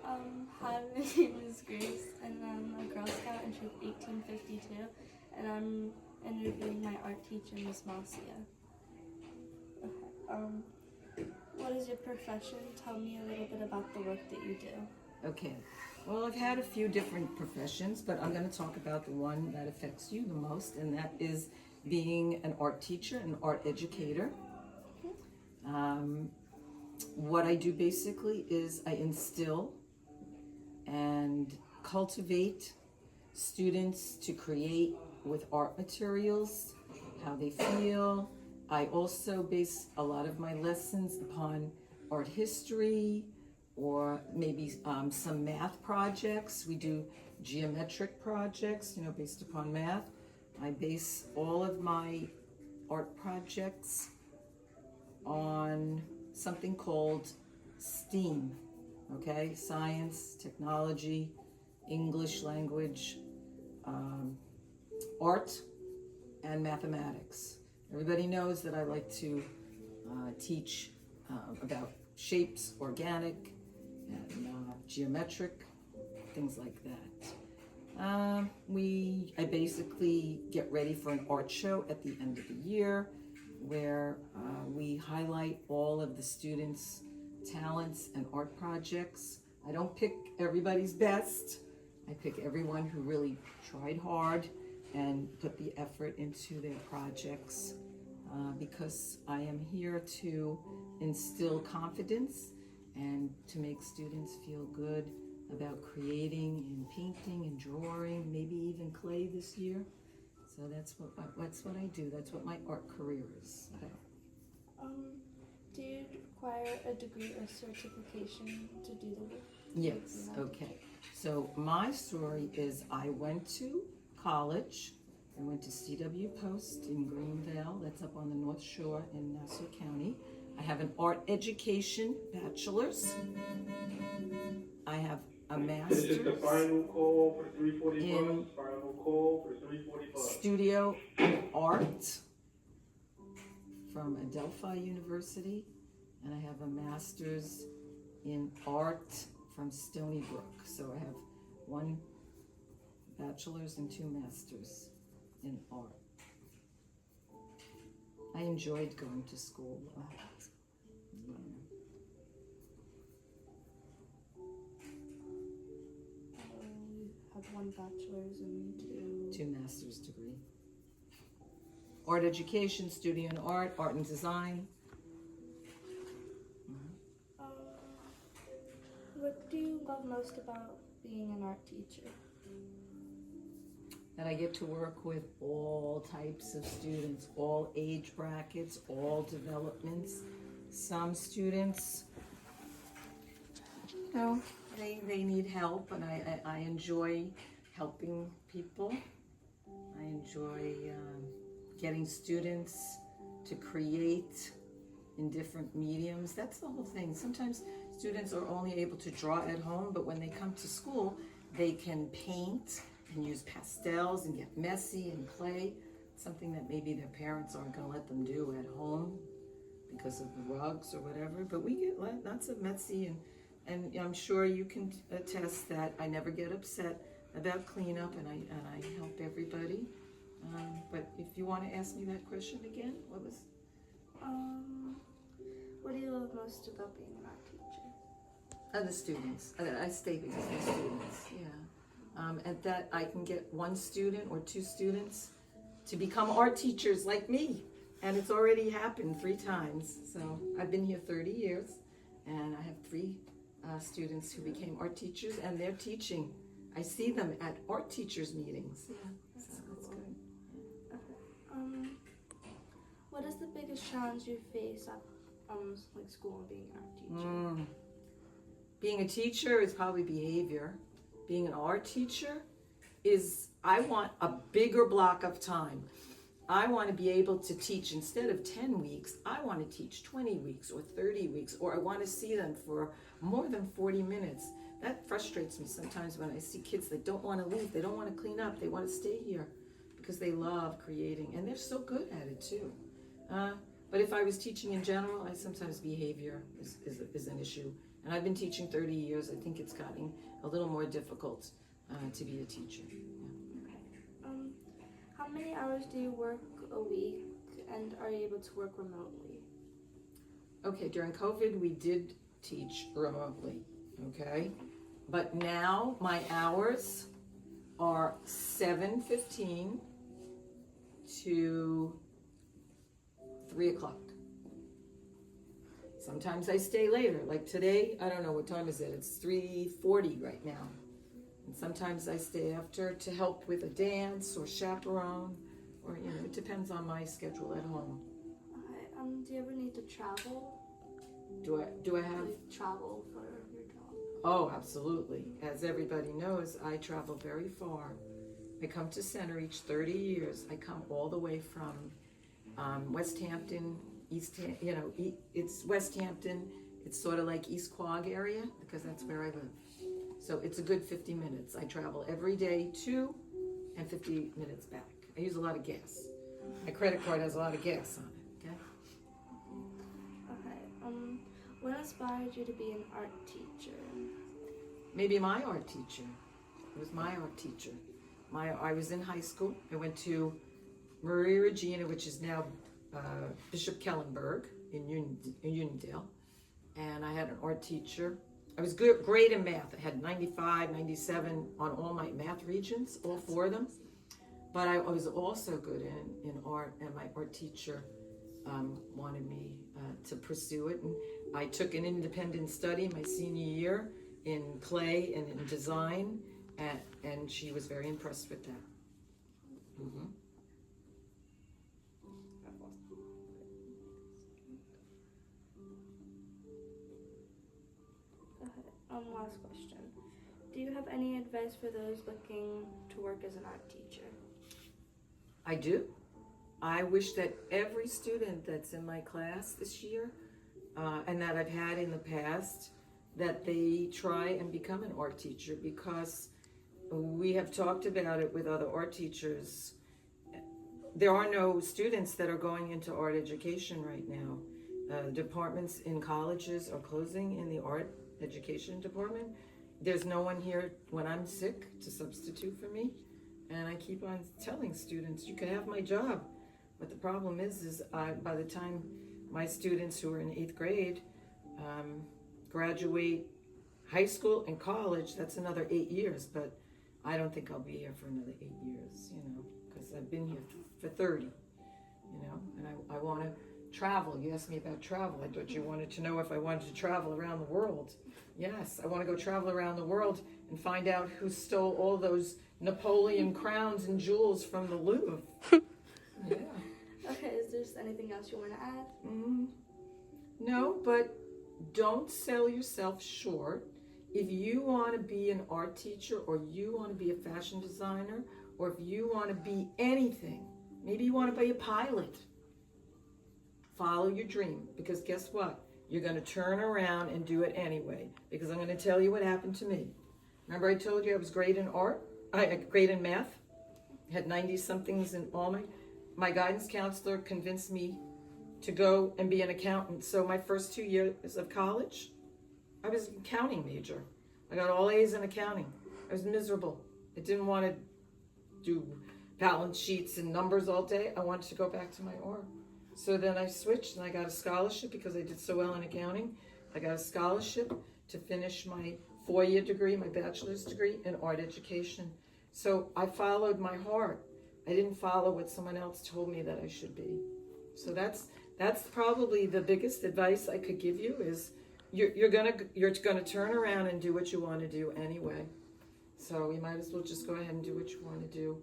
Hi, my name is Grace, and I'm a Girl Scout in Troop 1852, and I'm interviewing my art teacher, Miss Marcia. Okay. What is your profession? Tell me a little bit about the work that you do. Okay. Well, I've had a few different professions, but I'm going to talk about the one that affects you the most, and that is being an art teacher, an art educator. What I do basically is I instill and cultivate students to create with art materials, how they feel. I also base a lot of my lessons upon art history or maybe some math projects. We do geometric projects, based upon math. I base all of my art projects on something called STEAM, okay? Science, technology, English language, art, and mathematics. Everybody knows that I like to teach about shapes, organic, and geometric, things like that. I basically get ready for an art show at the end of the year where we highlight all of the students' talents and art projects. I don't pick everybody's best. I pick everyone who really tried hard and put the effort into their projects because I am here to instill confidence and to make students feel good about creating and painting and drawing, maybe even clay this year. So that's what I do. That's what my art career is about. Do you require a degree or certification to do the work? Yes, okay. So my story is I went to college. I went to C.W. Post in Greenvale. That's up on the North Shore in Nassau County. I have an art education bachelor's. I have a master's This is the final call for 341. in Final call for 345. studio art from Adelphi University, and I have a master's in art from Stony Brook. So I have one bachelor's and two masters in art. I enjoyed going to school. You have one bachelor's and Two master's degree. Art education, studio in art and design. What do you love most about being an art teacher? That I get to work with all types of students, all age brackets, all developments. Some students, they need help, and I enjoy helping people. I enjoy getting students to create in different mediums. That's the whole thing. Sometimes students are only able to draw at home, but when they come to school, they can paint and use pastels and get messy and play, something that maybe their parents aren't going to let them do at home because of the rugs or whatever. But we get lots of messy, and I'm sure you can attest that I never get upset about cleanup, and I help everybody. But if you want to ask me that question again, what do you love most about being an art teacher? The students. I stay because of the students, yeah. And that I can get one student or two students to become art teachers like me. And it's already happened 3 times. So I've been here 30 years, and I have 3 students who became art teachers, and they're teaching. I see them at art teachers meetings. Yeah, so that's good. What is the biggest challenge you face at school and being an art teacher? Being a teacher is probably behavior. Being an art teacher is, I want a bigger block of time. I want to be able to teach instead of 10 weeks, I want to teach 20 weeks or 30 weeks, or I want to see them for more than 40 minutes. That frustrates me sometimes when I see kids that don't want to leave, they don't want to clean up, they want to stay here because they love creating, and they're so good at it too. But if I was teaching in general, sometimes behavior is an issue. And I've been teaching 30 years. I think it's gotten a little more difficult to be a teacher. Okay. How many hours do you work a week, and are you able to work remotely? Okay, during COVID, we did teach remotely, okay? But now my hours are 7:15 to 3 o'clock. Sometimes I stay later, like today, I don't know what time is it, it's 3:40 right now. And sometimes I stay after to help with a dance or chaperone, or, you know, it depends on my schedule at home. Okay. Do you ever need to travel? Do I have? Like travel for your job? Oh, absolutely. As everybody knows, I travel very far. I come to Center each 30 years. I come all the way from West Hampton, it's West Hampton. It's sort of like East Quogue area because that's where I live. So it's a good 50 minutes. I travel every day to and 50 minutes back. I use a lot of gas. My credit card has a lot of gas on it, okay? Okay. What inspired you to be an art teacher? Maybe my art teacher. It was my art teacher. I was in high school. I went to Maria Regina, which is now Bishop Kellenberg in Uniondale. And I had an art teacher. I was great in math. I had 95, 97 on all my math regions, all 4 of them. But I was also good in art, and my art teacher wanted me to pursue it. And I took an independent study my senior year in clay and in design, and she was very impressed with that. Mm-hmm. Last question. Do you have any advice for those looking to work as an art teacher? I do. I wish that every student that's in my class this year, and that I've had in the past, that they try and become an art teacher, because we have talked about it with other art teachers. There are no students that are going into art education right now. Departments in colleges are closing in the art education department. There's no one here when I'm sick to substitute for me. And I keep on telling students, you can have my job. But the problem is by the time my students who are in 8th grade graduate high school and college, that's another 8 years. But I don't think I'll be here for another 8 years, because I've been here for 30, and I want to travel. You asked me about travel. I thought you wanted to know if I wanted to travel around the world. Yes, I want to go travel around the world and find out who stole all those Napoleon crowns and jewels from the Louvre. Yeah. Okay, is there anything else you want to add? No, but don't sell yourself short. If you want to be an art teacher, or you want to be a fashion designer, or if you want to be anything, maybe you want to be a pilot, follow your dream, because guess what? You're going to turn around and do it anyway, because I'm going to tell you what happened to me. Remember I told you I was great in art? Great in math? Had 90-somethings in all my guidance counselor convinced me to go and be an accountant. So my first 2 years of college, I was an accounting major. I got all A's in accounting. I was miserable. I didn't want to do balance sheets and numbers all day. I wanted to go back to my art. So then I switched and I got a scholarship because I did so well in accounting. I got a scholarship to finish my 4-year degree, my bachelor's degree in art education. So I followed my heart. I didn't follow what someone else told me that I should be. So that's probably the biggest advice I could give you is you're gonna turn around and do what you want to do anyway. So you might as well just go ahead and do what you want to do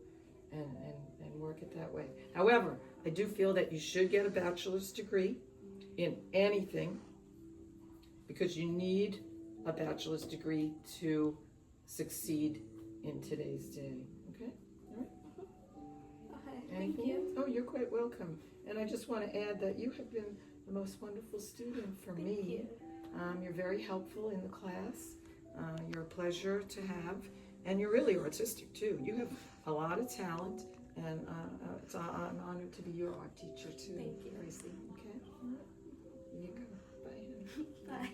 and work it that way. However, I do feel that you should get a bachelor's degree in anything, because you need a bachelor's degree to succeed in today's day. Okay? All right? Okay, thank you. Oh, you're quite welcome. And I just want to add that you have been the most wonderful student for me. Thank you. You're very helpful in the class. You're a pleasure to have. And you're really artistic, too. You have a lot of talent. And it's an honor to be your art teacher, too. Thank you. Gracie. Okay? All right. Here you go. Bye. Bye.